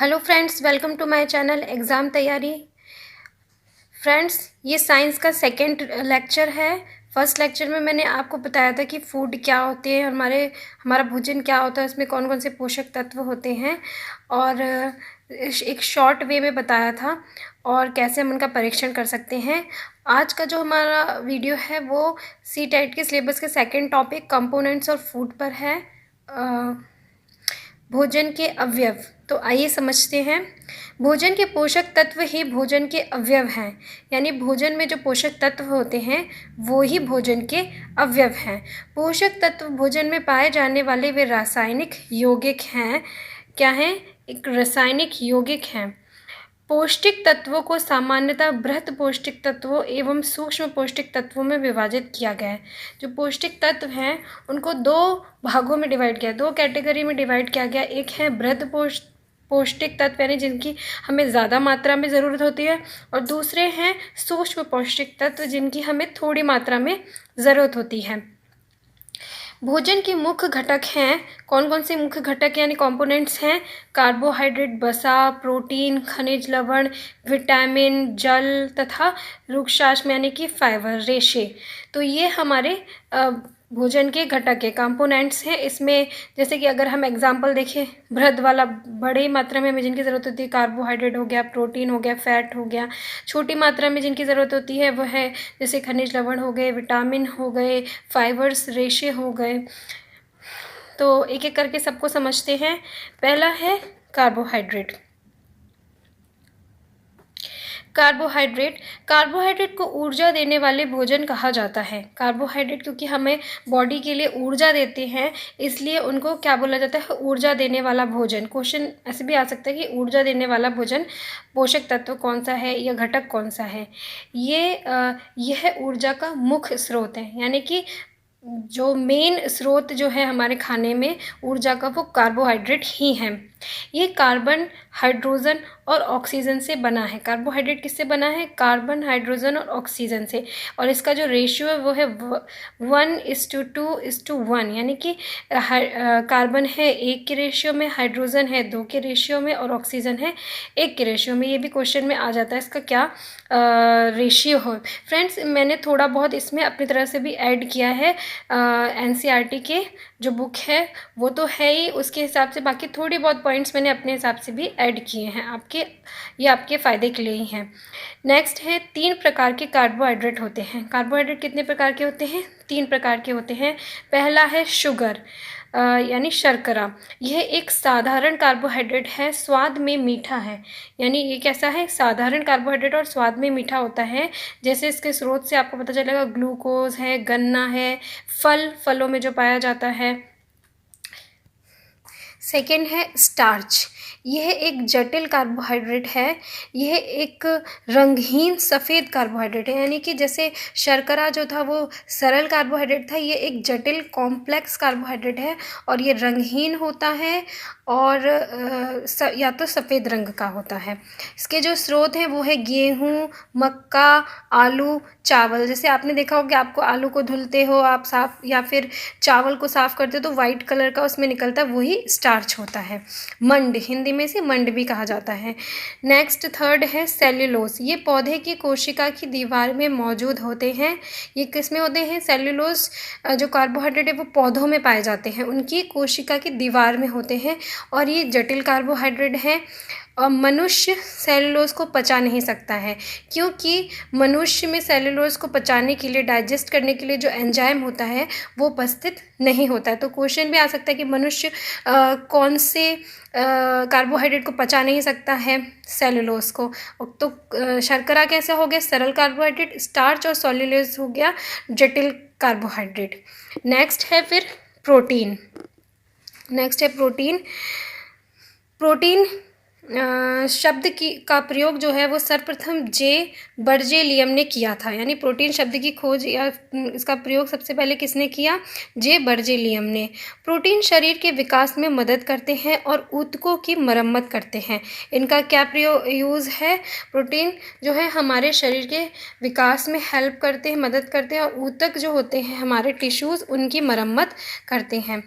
Hello friends, welcome to my channel exam तैयारी। Friends, ये science का सेकंड लेक्चर है। फर्स्ट लेक्चर में मैंने आपको बताया था कि फूड क्या होते हैं, हमारा भोजन क्या होता है, उसमें कौन कौन से पोषक तत्व होते हैं, और एक शॉर्ट वे में बताया था और कैसे हम उनका परीक्षण कर सकते हैं। आज का जो हमारा वीडियो है वो सी टेट के सिलेबस के सेकंड टॉपिक कंपोनेंट्स और फूड पर है, भोजन के अवयव। तो आइए समझते हैं। भोजन के पोषक तत्व ही भोजन के अवयव हैं, यानी भोजन में जो पोषक तत्व होते हैं वो ही भोजन के अवयव हैं। पोषक तत्व भोजन में पाए जाने वाले वे रासायनिक यौगिक हैं। क्या हैं? एक रासायनिक यौगिक हैं। पौष्टिक तत्वों को सामान्यतः बृहत पौष्टिक तत्वों एवं सूक्ष्म पौष्टिक तत्वों में विभाजित किया गया है। जो पौष्टिक तत्व हैं उनको दो भागों में डिवाइड किया, दो कैटेगरी में डिवाइड किया गया। एक है बृहत पौष्टिक तत्व, यानी जिनकी हमें ज़्यादा मात्रा में ज़रूरत होती है, और दूसरे हैं सूक्ष्म पौष्टिक तत्व, जिनकी हमें थोड़ी मात्रा में ज़रूरत होती है। भोजन के मुख्य घटक हैं। कौन कौन से मुख्य घटक यानी कंपोनेंट्स हैं? कार्बोहाइड्रेट, वसा, प्रोटीन, खनिज लवण, विटामिन, जल तथा रूक्षाश्म यानी कि फाइबर, रेशे। तो ये हमारे भोजन के घटक है, कंपोनेंट्स हैं। इसमें जैसे कि अगर हम एग्जांपल देखें, बृहद वाला बड़ी मात्रा में हमें जिनकी ज़रूरत होती है, कार्बोहाइड्रेट हो गया, प्रोटीन हो गया, फैट हो गया। छोटी मात्रा में जिनकी ज़रूरत होती है वह है जैसे खनिज लवण हो गए, विटामिन हो गए, फाइबर्स, रेशे हो गए। तो एक एक करके सबको समझते हैं। पहला है कार्बोहाइड्रेट। कार्बोहाइड्रेट को ऊर्जा देने वाले भोजन कहा जाता है। कार्बोहाइड्रेट क्योंकि हमें बॉडी के लिए ऊर्जा देते हैं, इसलिए उनको क्या बोला जाता है? ऊर्जा देने वाला भोजन। क्वेश्चन ऐसे भी आ सकता है कि ऊर्जा देने वाला भोजन पोषक तत्व कौन सा है या घटक कौन सा है। यह ऊर्जा का मुख्य स्रोत है, यानी कि जो मेन स्रोत जो है हमारे खाने में ऊर्जा का, वो कार्बोहाइड्रेट ही है। ये कार्बन, हाइड्रोजन और ऑक्सीजन से बना है। कार्बोहाइड्रेट किससे बना है? कार्बन, हाइड्रोजन और ऑक्सीजन से। और इसका जो रेशियो है वो है 1:2:1, यानी कि कार्बन है 1 के रेशियो में, हाइड्रोजन है 2 के रेशियो में, और ऑक्सीजन है 1 के रेशियो में। ये भी क्वेश्चन में आ जाता है इसका क्या रेशियो हो। फ्रेंड्स, मैंने थोड़ा बहुत इसमें अपनी तरह से भी ऐड किया है। एनसीईआरटी के जो बुक है वो तो है ही, उसके हिसाब से बाकी थोड़ी बहुत पॉइंट्स मैंने अपने हिसाब से भी ऐड किए हैं। ये आपके फ़ायदे के लिए ही हैं। नेक्स्ट है, 3 प्रकार के कार्बोहाइड्रेट होते हैं। कार्बोहाइड्रेट कितने प्रकार के होते हैं? 3 प्रकार के होते हैं। पहला है शुगर, यानी शर्करा। यह एक साधारण कार्बोहाइड्रेट है, स्वाद में मीठा है। यानी ये कैसा है? साधारण कार्बोहाइड्रेट और स्वाद में मीठा होता है। जैसे इसके स्रोत से आपको पता चलेगा, ग्लूकोज है, गन्ना है, फलों में जो पाया जाता है। सेकेंड है स्टार्च। यह एक जटिल कार्बोहाइड्रेट है। यह एक रंगहीन सफ़ेद कार्बोहाइड्रेट है, यानी कि जैसे शर्करा जो था वो सरल कार्बोहाइड्रेट था, ये एक जटिल कॉम्प्लेक्स कार्बोहाइड्रेट है, और ये रंगहीन होता है और या तो सफ़ेद रंग का होता है। इसके जो स्रोत हैं वो है गेहूँ, मक्का, आलू, चावल। जैसे आपने देखा हो कि आपको आलू को धुलते हो आप साफ, या फिर चावल को साफ़ करते हो तो वाइट कलर का उसमें निकलता है, वही स्टार्च होता है। मंड, हिंदी में से मंड भी कहा जाता है। नेक्स्ट, थर्ड है सेल्यूलोज। ये पौधे की कोशिका की दीवार में मौजूद होते हैं। ये किस में होते हैं? सेल्यूलोज जो कार्बोहाइड्रेट है वो पौधों में पाए जाते हैं, उनकी कोशिका की दीवार में होते हैं, और ये जटिल कार्बोहाइड्रेट है। और मनुष्य सेल्यूलोज को पचा नहीं सकता है, क्योंकि मनुष्य में सेल्यूलोज को पचाने के लिए, डाइजेस्ट करने के लिए जो एंजाइम होता है वो उपस्थित नहीं होता है। तो क्वेश्चन भी आ सकता है कि मनुष्य कौन से कार्बोहाइड्रेट को पचा नहीं सकता है? सेल्यूलोज को। तो शर्करा कैसा हो गया? सरल कार्बोहाइड्रेट। स्टार्च और सेल्यूलोज हो गया जटिल कार्बोहाइड्रेट। नेक्स्ट है फिर प्रोटीन। प्रोटीन शब्द का प्रयोग जो है वो सर्वप्रथम जे बर्जेलियम ने किया था। यानी प्रोटीन शब्द की खोज या इसका प्रयोग सबसे पहले किसने किया? जे बर्जेलियम ने। प्रोटीन शरीर के विकास में मदद करते हैं और ऊतकों की मरम्मत करते हैं। इनका क्या यूज़ है? प्रोटीन जो है हमारे शरीर के विकास में हेल्प करते हैं, मदद करते हैं, और ऊतक जो होते हैं हमारे टिश्यूज़, उनकी मरम्मत करते हैं।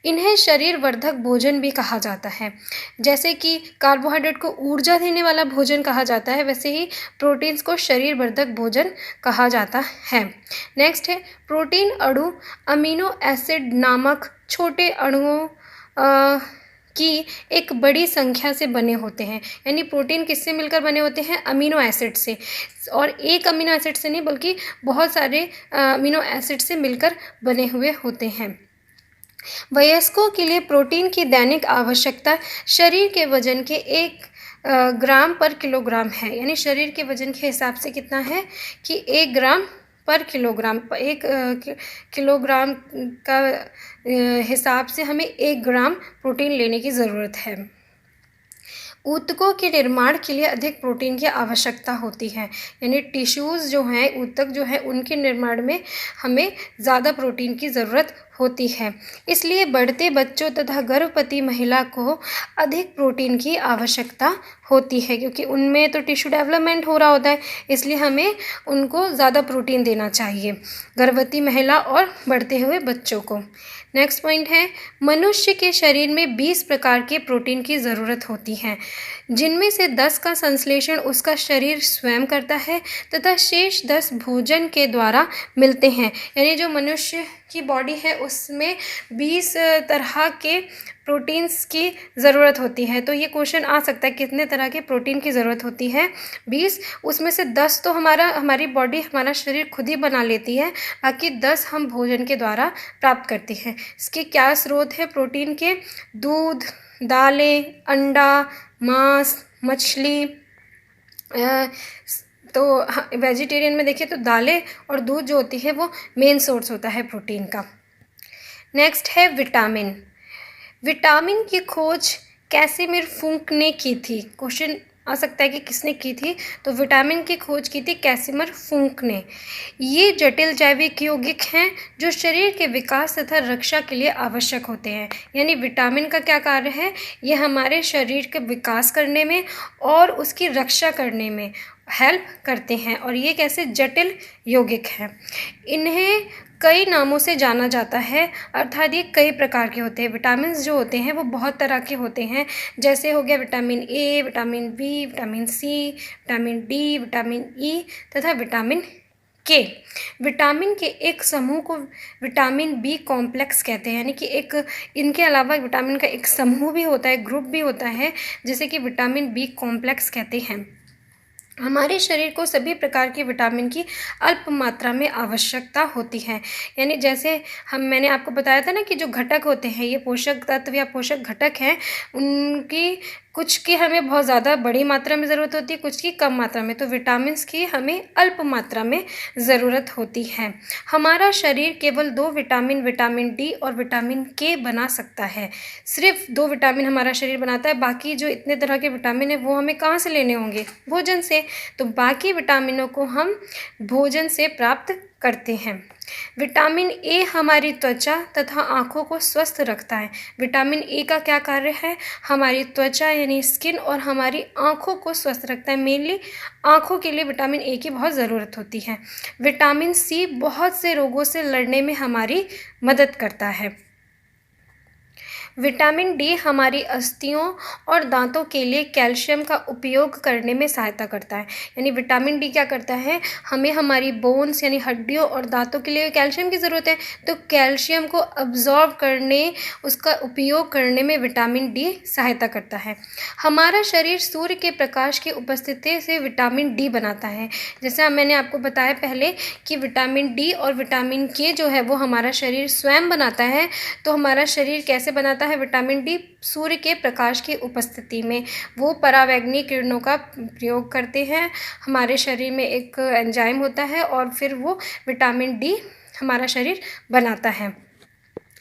इन्हें शरीर वर्धक भोजन भी कहा जाता है। जैसे कि कार्बोहाइड्रेट कार्बोहाइड्रेट को ऊर्जा देने वाला भोजन कहा जाता है, वैसे ही प्रोटीन्स को शरीर वर्धक भोजन कहा जाता है। नेक्स्ट है प्रोटीन अणु अमीनो एसिड नामक छोटे अणुओं की एक बड़ी संख्या से बने होते हैं। यानी प्रोटीन किससे मिलकर बने होते हैं? अमीनो एसिड से। और एक अमीनो एसिड से नहीं बल्कि बहुत सारे अमीनो एसिड से मिलकर बने हुए होते हैं। वयस्कों के लिए प्रोटीन की दैनिक आवश्यकता शरीर के वजन के 1 ग्राम पर किलोग्राम है। यानी शरीर के वजन के हिसाब से कितना है कि 1 ग्राम पर किलोग्राम, 1 किलोग्राम का हिसाब से हमें 1 ग्राम प्रोटीन लेने की ज़रूरत है। ऊतकों के निर्माण के लिए अधिक प्रोटीन की आवश्यकता होती है। यानी टिश्यूज़ जो हैं, ऊतक जो है, उनके निर्माण में हमें ज़्यादा प्रोटीन की ज़रूरत होती है। इसलिए बढ़ते बच्चों तथा गर्भवती महिला को अधिक प्रोटीन की आवश्यकता होती है, क्योंकि उनमें तो टिश्यू डेवलपमेंट हो रहा होता है, इसलिए हमें उनको ज़्यादा प्रोटीन देना चाहिए, गर्भवती महिला और बढ़ते हुए बच्चों को। नेक्स्ट पॉइंट है मनुष्य के शरीर में 20 प्रकार के प्रोटीन की ज़रूरत होती है, जिनमें से 10 का संश्लेषण उसका शरीर स्वयं करता है तथा शेष 10 भोजन के द्वारा मिलते हैं। यानी जो मनुष्य की बॉडी है उसमें 20 तरह के प्रोटीन्स की ज़रूरत होती है। तो ये क्वेश्चन आ सकता है कितने तरह के प्रोटीन की ज़रूरत होती है? 20। उसमें से 10 तो हमारी बॉडी, हमारा शरीर खुद ही बना लेती है, बाकी 10 हम भोजन के द्वारा प्राप्त करते हैं। इसके क्या स्रोत है प्रोटीन के? दूध, दालें, अंडा, मांस, मछली। तो वेजिटेरियन में देखिए तो दालें और दूध जो होती है वो मेन सोर्स होता है प्रोटीन का। नेक्स्ट है विटामिन। विटामिन की खोज कैसिमिर फूंक ने की थी। क्वेश्चन आ सकता है कि किसने की थी? तो विटामिन की खोज की थी कैसिमिर फूंक ने। ये जटिल जैविक यौगिक हैं जो शरीर के विकास तथा रक्षा के लिए आवश्यक होते हैं। यानी विटामिन का क्या कार्य है? ये हमारे शरीर के विकास करने में और उसकी रक्षा करने में हेल्प करते हैं। और ये कैसे जटिल यौगिक हैं। इन्हें कई नामों से जाना जाता है, अर्थात ये कई प्रकार के होते हैं। विटामिन जो होते हैं वो बहुत तरह के होते हैं, जैसे हो गया vitamin A, vitamin B, vitamin C, vitamin D, vitamin E तथा विटामिन के। विटामिन के एक समूह को विटामिन बी कॉम्प्लेक्स कहते हैं। यानी कि एक इनके अलावा विटामिन का एक समूह भी होता है, ग्रुप भी होता है, जिसे कि विटामिन बी कॉम्प्लेक्स कहते हैं। हमारे शरीर को सभी प्रकार के विटामिन की अल्प मात्रा में आवश्यकता होती है। यानी जैसे मैंने आपको बताया था ना कि जो घटक होते हैं, ये पोषक तत्व या पोषक घटक हैं, उनकी कुछ की हमें बहुत ज़्यादा बड़ी मात्रा में ज़रूरत होती है, कुछ की कम मात्रा में। तो विटामिन्स की हमें अल्प मात्रा में ज़रूरत होती है। हमारा शरीर केवल 2 विटामिन, विटामिन डी और विटामिन के बना सकता है। सिर्फ 2 विटामिन हमारा शरीर बनाता है, बाकी जो इतने तरह के विटामिन है वो हमें कहाँ से लेने होंगे? भोजन से। तो बाकी विटामिनों को हम भोजन से प्राप्त करते हैं। विटामिन ए हमारी त्वचा तथा आँखों को स्वस्थ रखता है। विटामिन ए का क्या कार्य है? हमारी त्वचा यानी स्किन और हमारी आँखों को स्वस्थ रखता है। मेनली आँखों के लिए विटामिन ए की बहुत ज़रूरत होती है। विटामिन सी बहुत से रोगों से लड़ने में हमारी मदद करता है। विटामिन डी हमारी अस्थियों और दांतों के लिए कैल्शियम का उपयोग करने में सहायता करता है। यानी विटामिन डी क्या करता है? हमें हमारी बोन्स यानी हड्डियों और दांतों के लिए कैल्शियम की ज़रूरत है, तो कैल्शियम को अब्जॉर्ब करने, उसका उपयोग करने में विटामिन डी सहायता करता है। हमारा शरीर सूर्य के प्रकाश की उपस्थिति से विटामिन डी बनाता है। जैसे मैंने आपको बताया पहले कि विटामिन डी और विटामिन के जो है वो हमारा शरीर स्वयं बनाता है। तो हमारा शरीर कैसे बनाता है विटामिन डी? सूर्य के प्रकाश की उपस्थिति में। वो परावैंगनी किरणों का प्रयोग करते हैं, हमारे शरीर में एक एंजाइम होता है और फिर वो विटामिन डी हमारा शरीर बनाता है।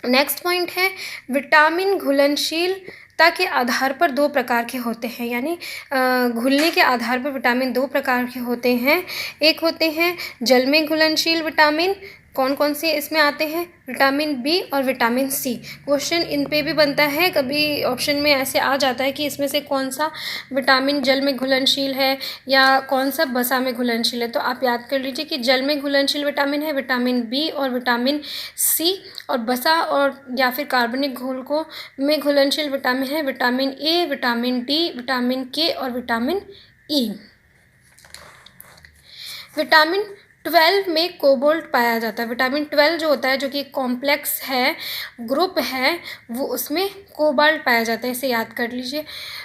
नेक्स्ट पॉइंट है विटामिन घुलनशीलता के आधार पर 2 प्रकार के होते हैं। यानी घुलने के आधार पर विटामिन 2 प्रकार के होते हैं। एक होते हैं जल में घुलनशील विटामिन, कौन कौन से इसमें आते हैं? विटामिन बी और विटामिन सी। क्वेश्चन इन पे भी बनता है, कभी ऑप्शन में ऐसे आ जाता है कि इसमें से कौन सा विटामिन जल में घुलनशील है या कौन सा वसा में घुलनशील है। तो आप याद कर लीजिए कि जल में घुलनशील विटामिन है विटामिन बी और विटामिन सी, और वसा और या फिर कार्बनिक घोलकों में घुलनशील विटामिन है vitamin A, vitamin D, vitamin के और विटामिन ई। विटामिन 12 में कोबाल्ट पाया जाता है। विटामिन 12 जो होता है, जो कि एक कॉम्प्लेक्स है, ग्रुप है, वो उसमें कोबाल्ट पाया जाता है, इसे याद कर लीजिए।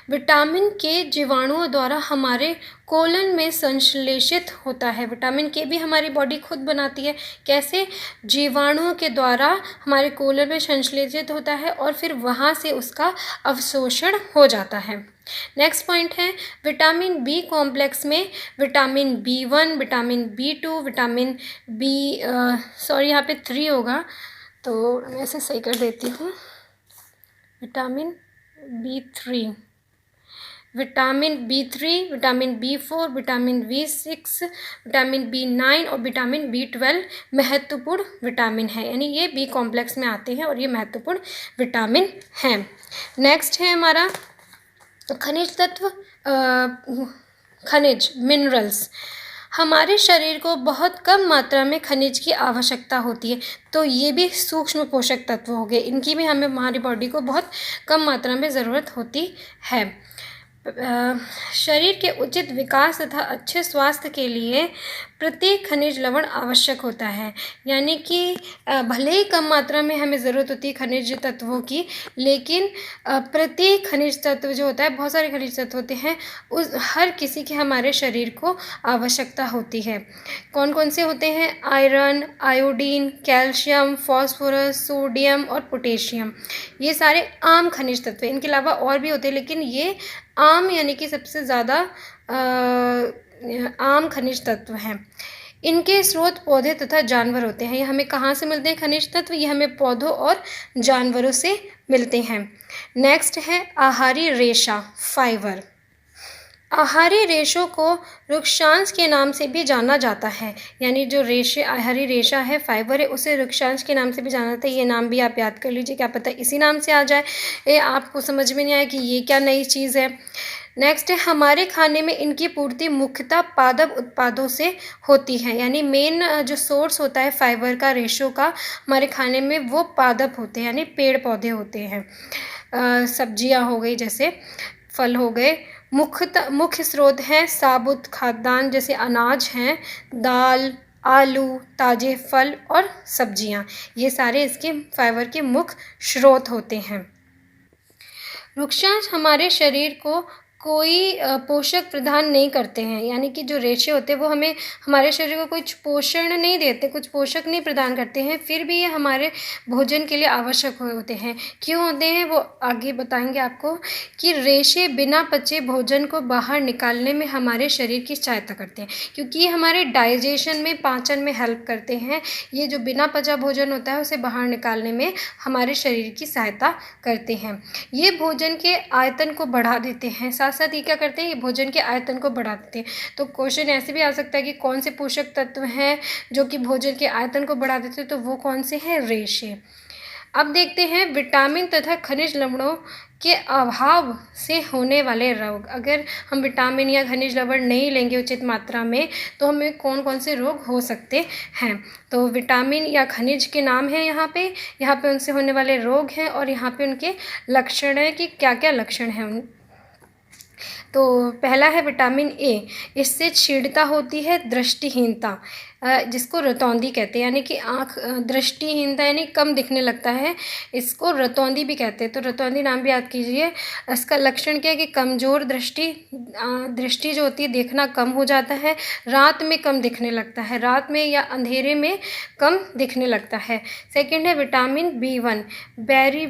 विटामिन के जीवाणुओं द्वारा हमारे कोलन में संश्लेषित होता है। विटामिन के भी हमारी बॉडी खुद बनाती है। कैसे? जीवाणुओं के द्वारा हमारे कोलन में संश्लेषित होता है और फिर वहाँ से उसका अवशोषण हो जाता है। नेक्स्ट पॉइंट है विटामिन बी कॉम्प्लेक्स में vitamin B1, vitamin B2, vitamin B sorry यहाँ पे 3 होगा, तो मैं इसे सही कर देती हूँ। Vitamin B3, vitamin B3, vitamin B4, vitamin B6, vitamin B9 और विटामिन B12 महत्वपूर्ण विटामिन है, यानी ये बी कॉम्प्लेक्स में आते हैं और ये महत्वपूर्ण विटामिन हैं। नेक्स्ट है हमारा खनिज तत्व, खनिज मिनरल्स। हमारे शरीर को बहुत कम मात्रा में खनिज की आवश्यकता होती है, तो ये भी सूक्ष्म पोषक तत्व हो गए, इनकी भी हमें हमारी बॉडी को बहुत कम मात्रा में ज़रूरत होती है। शरीर के उचित विकास तथा अच्छे स्वास्थ्य के लिए प्रत्येक खनिज लवण आवश्यक होता है, यानी कि भले ही कम मात्रा में हमें ज़रूरत होती है खनिज तत्वों की, लेकिन प्रत्येक खनिज तत्व जो होता है, बहुत सारे खनिज तत्व होते हैं, उस हर किसी के हमारे शरीर को आवश्यकता होती है। कौन कौन से होते हैं? Iron, iodine, calcium, phosphorus, sodium और पोटेशियम, ये सारे आम खनिज तत्व हैं। इनके अलावा और भी होते हैं, लेकिन ये आम यानी कि सबसे ज़्यादा आम खनिज तत्व हैं। इनके स्रोत पौधे तथा जानवर होते हैं। ये हमें कहाँ से मिलते हैं खनिज तत्व? ये हमें पौधों और जानवरों से मिलते हैं। नेक्स्ट है आहारी रेशा, फाइबर। आहारी रेशों को वृक्षांश के नाम से भी जाना जाता है, यानी जो रेशे आहारी रेशा है, फाइबर है, उसे वृक्षांश के नाम से भी जाना जाता है। ये नाम भी आप याद कर लीजिए, क्या पता इसी नाम से आ जाए, ये आपको समझ में नहीं आए कि ये क्या नई चीज़ है। नेक्स्ट है हमारे खाने में इनकी पूर्ति मुख्यतः पादप उत्पादों से होती है, यानी मेन जो सोर्स होता है फाइबर का, रेशो का हमारे खाने में, वो पादप होते हैं, यानी पेड़ पौधे होते हैं। सब्जियां हो गई, जैसे फल हो गए। मुख्य स्रोत हैं साबुत खाद्यान्न जैसे अनाज हैं, दाल, आलू, ताजे फल और सब्जियां, ये सारे इसके फाइबर के मुख्य स्रोत होते हैं। वृक्षांश हमारे शरीर को कोई पोषक प्रदान नहीं करते हैं, यानी कि जो रेशे होते हैं वो हमें हमारे शरीर को कुछ पोषण नहीं देते, कुछ पोषक नहीं प्रदान करते हैं, फिर भी ये हमारे भोजन के लिए आवश्यक होते हैं। क्यों होते हैं वो आगे बताएंगे आपको, कि रेशे बिना पचे भोजन को बाहर निकालने में हमारे शरीर की सहायता करते हैं, क्योंकि ये हमारे डाइजेशन में, पाचन में हेल्प करते हैं। ये जो बिना पचा भोजन होता है उसे बाहर निकालने में हमारे शरीर की सहायता करते हैं। ये भोजन के आयतन को बढ़ा देते हैं, साथ साथ ये क्या करते हैं, ये भोजन के आयतन को बढ़ा देते हैं। तो क्वेश्चन ऐसे भी आ सकता है कि कौन से पोषक तत्व हैं जो कि भोजन के आयतन को बढ़ा देते हैं, तो वो कौन से हैं? रेशे। अब देखते हैं विटामिन तथा खनिज लवणों के अभाव से होने वाले रोग। अगर हम विटामिन या खनिज लवण नहीं लेंगे उचित मात्रा में, तो हमें कौन कौन से रोग हो सकते हैं। तो विटामिन या खनिज के नाम हैं यहाँ पे उनसे होने वाले रोग हैं, और यहाँ पे उनके लक्षण हैं कि क्या क्या लक्षण हैं। तो पहला है विटामिन ए, इससे क्षीणता होती है, दृष्टिहीनता, जिसको रतौंधी कहते हैं, यानी कि आँख दृष्टिहीनता यानी कम दिखने लगता है, इसको रतौंधी भी कहते हैं। तो रतौंधी नाम भी याद कीजिए। इसका लक्षण क्या है कि कमज़ोर दृष्टि जो होती है, देखना कम हो जाता है, रात में कम दिखने लगता है, रात में या अंधेरे में कम दिखने लगता है। सेकेंड है विटामिन B1, बेरी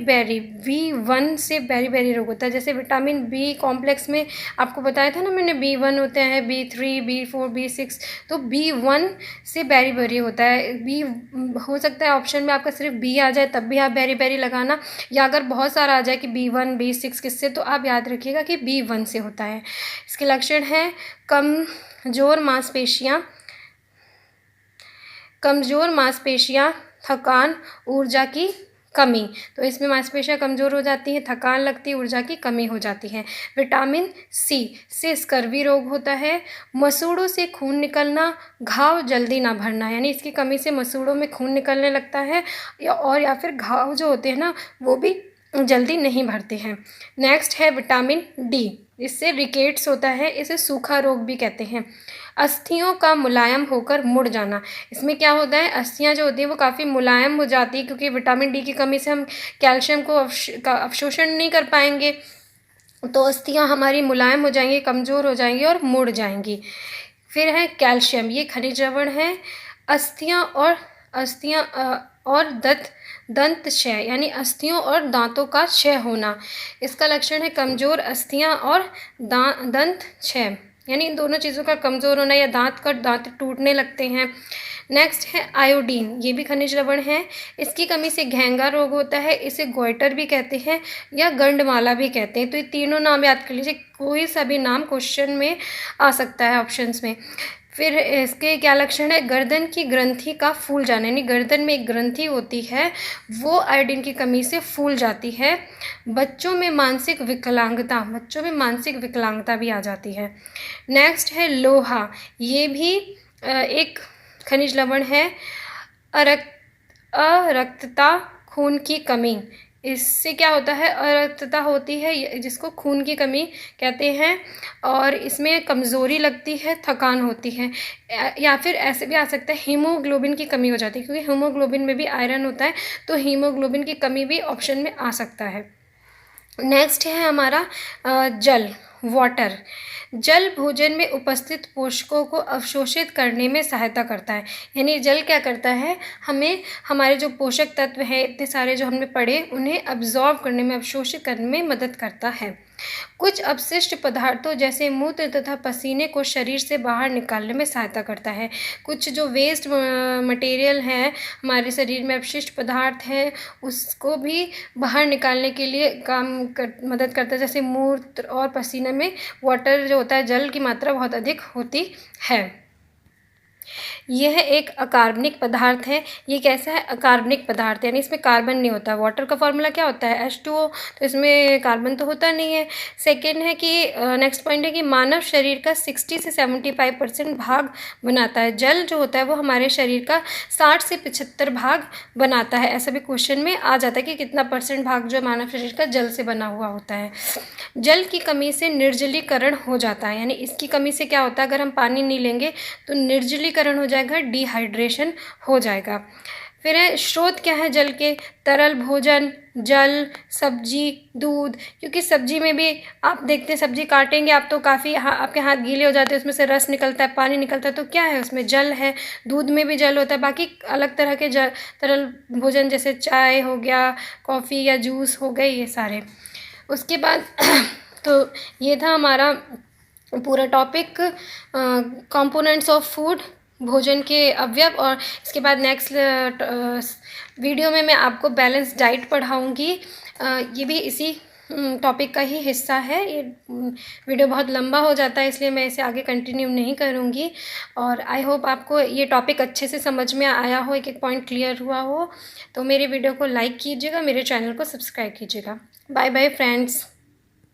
B1 से बेरी रोग होता है। जैसे विटामिन बी कॉम्प्लेक्स में आपको बताया था ना मैंने, B1 होते हैं, B3, B4, B6, तो B1 से बेरी होता है। बी हो सकता है ऑप्शन में आपका सिर्फ बी आ जाए, तब भी आप बेरी लगाना, या अगर बहुत सारा आ जाए कि B1, B6 किससे, तो आप याद रखिएगा कि B1 से होता है। इसके लक्षण हैं कमजोर मांसपेशियाँ, कमज़ोर मांसपेशियाँ, थकान, ऊर्जा की कमी। तो इसमें मांसपेशियाँ कमज़ोर हो जाती हैं, थकान लगती है, ऊर्जा की कमी हो जाती है। विटामिन सी से स्कर्वी रोग होता है। मसूड़ों से खून निकलना, घाव जल्दी ना भरना, यानी इसकी कमी से मसूड़ों में खून निकलने लगता है या फिर घाव जो होते हैं ना वो भी जल्दी नहीं भरते हैं। नेक्स्ट है विटामिन डी, इससे रिकेट्स होता है, इसे सूखा रोग भी कहते हैं। अस्थियों का मुलायम होकर मुड़ जाना, इसमें क्या होता है, अस्थियां जो होती हैं वो काफ़ी मुलायम हो जाती है क्योंकि विटामिन डी की कमी से हम कैल्शियम को का अवशोषण नहीं कर पाएंगे, तो अस्थियां हमारी मुलायम हो जाएंगी, कमज़ोर हो जाएंगी और मुड़ जाएंगी। फिर है कैल्शियम, ये खनिज लवण है। अस्थियां और दंत क्षय, यानी अस्थियों और दांतों का क्षय होना, इसका लक्षण है कमज़ोर अस्थियां और दंत क्षय, यानी इन दोनों चीज़ों का कमज़ोर होना या दांत टूटने लगते हैं। नेक्स्ट है आयोडीन, ये भी खनिज लवण है, इसकी कमी से घेंगा रोग होता है, इसे गोइटर भी कहते हैं या गंडमाला भी कहते हैं। तो ये तीनों नाम याद कर लीजिए, कोई सा भी नाम क्वेश्चन में आ सकता है ऑप्शंस में। फिर इसके क्या लक्षण है, गर्दन की ग्रंथि का फूल जाना, यानी गर्दन में एक ग्रंथि होती है वो आयोडीन की कमी से फूल जाती है। बच्चों में मानसिक विकलांगता भी आ जाती है। नेक्स्ट है लोहा, ये भी एक खनिज लवण है। अरक्तता, खून की कमी, इससे क्या होता है, अरक्तता होती है जिसको खून की कमी कहते हैं, और इसमें कमज़ोरी लगती है, थकान होती है, या फिर ऐसे भी आ सकता है हीमोग्लोबिन की कमी हो जाती है क्योंकि हीमोग्लोबिन में भी आयरन होता है, तो हीमोग्लोबिन की कमी भी ऑप्शन में आ सकता है। नेक्स्ट है हमारा जल, वाटर। जल भोजन में उपस्थित पोषकों को अवशोषित करने में सहायता करता है, यानी जल क्या करता है, हमें हमारे जो पोषक तत्व हैं इतने सारे जो हमने पढ़े उन्हें अब्जॉर्ब करने में, अवशोषित करने में मदद करता है। कुछ अपशिष्ट पदार्थों जैसे मूत्र तथा पसीने को शरीर से बाहर निकालने में सहायता करता है। कुछ जो वेस्ट मटेरियल है हमारे शरीर में, अपशिष्ट पदार्थ हैं, उसको भी बाहर निकालने के लिए मदद करता है। जैसे मूत्र और पसीने में वाटर जो होता है, जल की मात्रा बहुत अधिक होती है। यह एक अकार्बनिक पदार्थ है। ये कैसा है, अकार्बनिक पदार्थ, यानी इसमें कार्बन नहीं होता। वाटर का फॉर्मूला क्या होता है, H2O, तो इसमें कार्बन तो होता नहीं है। सेकेंड है कि नेक्स्ट पॉइंट है कि मानव शरीर का 60 से 75% भाग बनाता है। जल जो होता है वो हमारे शरीर का 60 से 75 भाग बनाता है। ऐसा भी क्वेश्चन में आ जाता है कि कितना % भाग जो मानव शरीर का जल से बना हुआ होता है। जल की कमी से निर्जलीकरण हो जाता है, यानी इसकी कमी से क्या होता है, अगर हम पानी नहीं लेंगे तो निर्जलीकरण हो जाएगा, डिहाइड्रेशन हो जाएगा। फिर है स्रोत क्या है जल के, तरल भोजन, जल, सब्जी, दूध, क्योंकि सब्जी में भी आप देखते हैं सब्जी काटेंगे आप तो काफ़ी आपके हाथ गीले हो जाते हैं, उसमें से रस निकलता है, पानी निकलता है, तो क्या है उसमें जल है। दूध में भी जल होता है। बाकी अलग तरह के तरल भोजन जैसे चाय हो गया, कॉफ़ी या जूस हो गए, ये सारे। उसके बाद तो ये था हमारा पूरा टॉपिक, कंपोनेंट्स ऑफ फूड, भोजन के अवयव। और इसके बाद नेक्स्ट वीडियो में मैं आपको बैलेंस डाइट पढ़ाऊँगी। ये भी इसी टॉपिक का ही हिस्सा है। ये वीडियो बहुत लंबा हो जाता है इसलिए मैं इसे आगे कंटिन्यू नहीं करूँगी। और आई होप आपको ये टॉपिक अच्छे से समझ में आया हो, एक एक पॉइंट क्लियर हुआ हो। तो मेरे वीडियो को लाइक कीजिएगा, मेरे चैनल को सब्सक्राइब कीजिएगा। Bye bye friends.